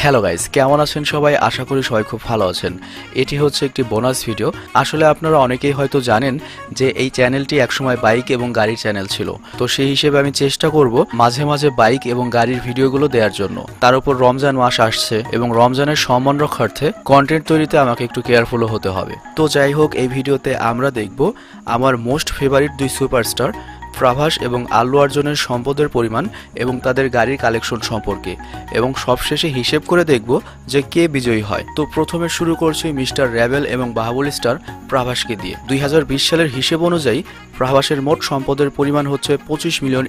Hello guys, কেমন আছেন সবাই? আশা করি সবাই খুব ভালো আছেন। এটি হচ্ছে একটি বোনাস ভিডিও। আসলে আপনারা অনেকেই হয়তো জানেন যে এই চ্যানেলটি একসময় বাইক এবং গাড়ির চ্যানেল ছিল। তো সেই হিসেবে আমি চেষ্টা করব মাঝে মাঝে বাইক এবং গাড়ির ভিডিওগুলো দেওয়ার জন্য। তার উপর রমজান মাস আসছে এবং রমজানের সম্মান রক্ষার্থে কন্টেন্ট তৈরিতে আমাকে একটু কেয়ারফুলও হতে হবে। তো যাই হোক, এই ভিডিওতে আমরা দেখব আমার মোস্ট ফেভারিট দুই সুপারস্টার প্রভাস এবং আল্লু অর্জুনের সম্পদের পরিমাণ এবং তাদের গাড়ির কালেকশন সম্পর্কে, এবং সবশেষে হিসেব করে দেখব যে কে বিজয়ী হয়। তো প্রথমে শুরু করছি মিস্টার র্যাবেল এবং বাহুবলী স্টার প্রভাসকে দিয়ে। 2020 সালের হিসেব অনুযায়ী প্রভাসের মোট সম্পদের পরিমাণ হচ্ছে $25 মিলিয়ন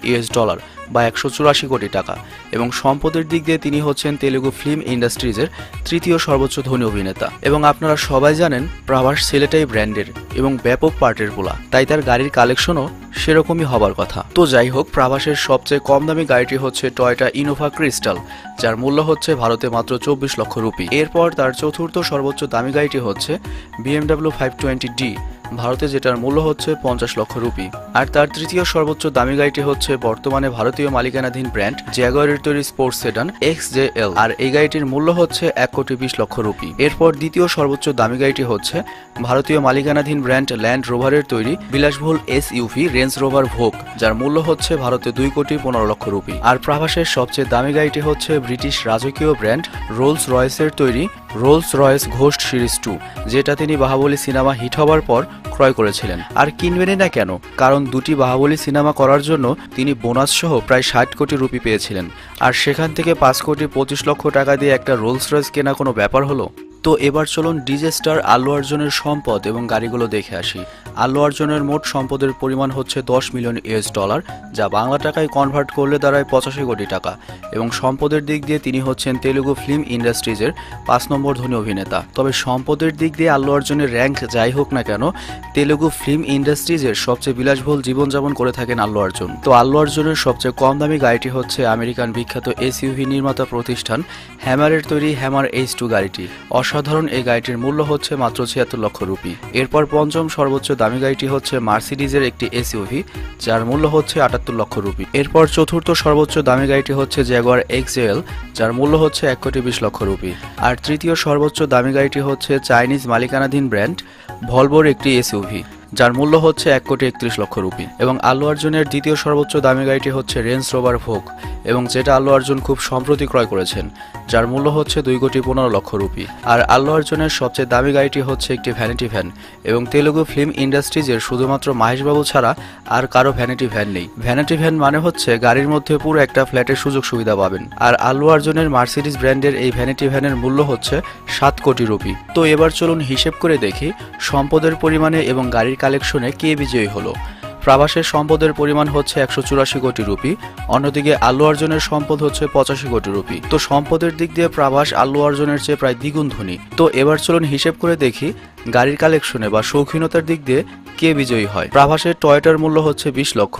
বা 184 কোটি টাকা, এবং সম্পদের দিক দিয়ে তিনি হচ্ছেন তেলুগু ফিল্ম ইন্ডাস্ট্রিজের তৃতীয় সর্বোচ্চ ধনী অভিনেতা। এবং আপনারা সবাই জানেন প্রভাস ছেলেটাই ব্র্যান্ডের এবং ব্যাপক পার্টের পোলা, তাই তার গাড়ির কালেকশনও সেরকমই হবার কথা। তো যাই হোক, প্রভাসের সবচেয়ে কম দামি গাড়িটি হচ্ছে টয়োটা ইনোভা ক্রিস্টাল, যার মূল্য হচ্ছে ভারতে মাত্র 24 লক্ষ রুপি। এরপর তার চতুর্থ সর্বোচ্চ দামি গাড়িটি হচ্ছে BMW 520D, ভারতে যেটার মূল্য হচ্ছে 50 লক্ষ রুপি। আর তার তৃতীয় সর্বোচ্চ দামি গাড়িটি হচ্ছে বর্তমানে ভারতীয় মালিকানাধীন ব্র্যান্ড জ্যাগুয়ারের তৈরি স্পোর্টস সেডান XJL, আর এই গাড়িটির মূল্য হচ্ছে 1,20,00,000 রুপি। এরপর দ্বিতীয় সর্বোচ্চ দামি গাড়িটি হচ্ছে ভারতীয় মালিকানাধীন ব্র্যান্ড ল্যান্ড রোভারের তৈরি বিলাসবহুল SUV রেঞ্জ রোভার ভোগ, যার মূল্য হচ্ছে ভারতে 2,15,00,000 রুপি। আর প্রভাসের সবচেয়ে দামি গাড়িটি হচ্ছে ব্রিটিশ রাজকীয় ব্র্যান্ড রোলস রয়েসের তৈরি রোলস রয়েস ঘোস্ট সিরিজ 2, যেটা তিনি বাহুবলী সিনেমা হিট হবার পর ক্রয় করেছিলেন। আর কিনবেনই না কেন, কারণ দুটি বাহুবলী সিনেমা করার জন্য তিনি বোনাস সহ প্রায় 60 কোটি রুপি পেয়েছিলেন, আর সেখান থেকে 5,25,00,000 টাকা দিয়ে একটা রোলস রয়েস কেনা কোনো ব্যাপার হলো? তো এবার চলুন ডিজে স্টার আল্লু অর্জুনের সম্পদ এবং গাড়িগুলো দেখে আসি। আল্লু অর্জুনের মোট সম্পদের পরিমাণ হচ্ছে $10 মিলিয়ন, যা বাংলা টাকায় কনভার্ট করলে দাঁড়ায় 85 কোটি টাকা, এবং সম্পদের দিক দিয়ে তিনি হচ্ছেন তেলুগু ফিল্ম ইন্ডাস্ট্রিজের 5 নম্বর ধনী অভিনেতা। তবে সম্পদের দিক দিয়ে আল্লু অর্জুনের র্যাঙ্ক যাই হোক না কেন, তেলুগু ফিল্ম ইন্ডাস্ট্রিজের সবচেয়ে বিলাসবহুল জীবনযাপন করে থাকেন আল্লু অর্জুন। তো আল্লু অর্জুনের সবচেয়ে কম দামি গাড়িটি হচ্ছে আমেরিকান বিখ্যাত SUV নির্মাতা প্রতিষ্ঠান হ্যামারের তৈরি হ্যামার H2 গাড়িটি। অসাধারণ এই গাড়িটির মূল্য হচ্ছে মাত্র 76 লক্ষ রুপি। এরপর পঞ্চম সর্বোচ্চ দামি গাড়িটি হচ্ছে মার্সিডিজের একটি SUV, যার মূল্য হচ্ছে 78 লক্ষ রুপি। এরপর চতুর্থ সর্বোচ্চ দামি গাড়িটি হচ্ছে জ্যাগুয়ার XJL, যার মূল্য হচ্ছে 1,20,00,000 রুপি। আর তৃতীয় সর্বোচ্চ দামি গাড়িটি হচ্ছে চাইনিজ মালিকানাধীন ব্র্যান্ড ভলভোর একটি SUV, যার মূল্য হচ্ছে 1,31,00,000 রুপি। এবং আল্লু অর্জুনের দ্বিতীয় সর্বোচ্চ দামি গাড়িটি হচ্ছে রেঞ্জ রোভার ভোগ, এবং যেটা আল্লু অর্জুন খুব সম্প্রতি ক্রয় করেছেন, যার মূল্য হচ্ছে 2,15,00,000 রুপি। আর আল্লু অর্জুনের সবচেয়ে দামি গাড়িটি হচ্ছে একটি ভ্যানিটি ভ্যান, এবং তেলুগু ফিল্ম ইন্ডাস্ট্রিজের শুধুমাত্র মাহেশবাবু ছাড়া আর কারো ভ্যানিটি ভ্যান নেই। ভ্যানিটি ভ্যান মানে হচ্ছে গাড়ির মধ্যে পুরো একটা ফ্ল্যাটের সুযোগ সুবিধা পাবেন। আর আল্লু অর্জুনের মার্সিডিজ ব্র্যান্ডের এই ভ্যানিটি ভ্যানের মূল্য হচ্ছে 7 কোটি রুপি। তো এবার চলুন হিসেব করে দেখি সম্পদের পরিমাণে এবং গাড়ির কালেকশনে কে বিজয়ী হলো। প্রভাসের সম্পদের পরিমাণ হচ্ছে 184 কোটি রুপি, অন্যদিকে আল্লু অর্জুনের সম্পদ হচ্ছে 85 কোটি রুপি। তো সম্পদের দিক দিয়ে প্রভাস আল্লু অর্জুনের চেয়ে প্রায় দ্বিগুণ ধনী। তো এবার চলুন হিসেব করে দেখি গাড়ির কালেকশনে বা শৌখিনতার দিক দিয়ে কে বিজয়ী হয়। প্রভাসের টয়োটার মূল্য হচ্ছে 20 লক্ষ,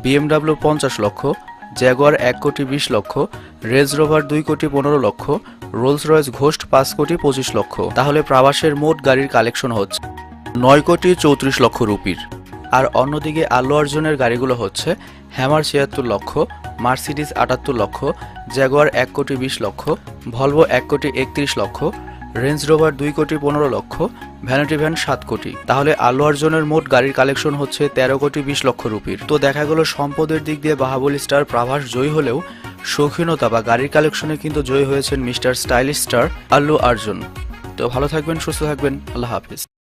BMW 50 লক্ষ, Jaguar 1,20,00,000, range rover 2,15,00,000, Rolls Royce ghost 5,25,00,000। তাহলে প্রভাসের মোট গাড়ির কালেকশন হচ্ছে 9,34,00,000 রুপির। আর অন্যদিকে আল্লু অর্জুনের গাড়িগুলো হচ্ছে হ্যামার 76 লক্ষ, মার্সিডিজ 78 লক্ষ, Jaguar 1,20,00,000, Volvo 1,31,00,000, range rover 2,15,00,000, vanity van 7 কোটি। তাহলে আল্লু অর্জুনের মোট গাড়ির কালেকশন হচ্ছে 13,20,00,000 রুপির। তো দেখা গেল সম্পদের দিক দিয়ে বাহুবলী স্টার প্রভাস জয়ী হলেও শৌখিনতা বা গাড়ির কালেকশনে কিন্তু জয়ী হয়েছেন mister stylish star Allu Arjun. তো ভালো থাকবেন, সুস্থ থাকবেন, আল্লাহ হাফিজ।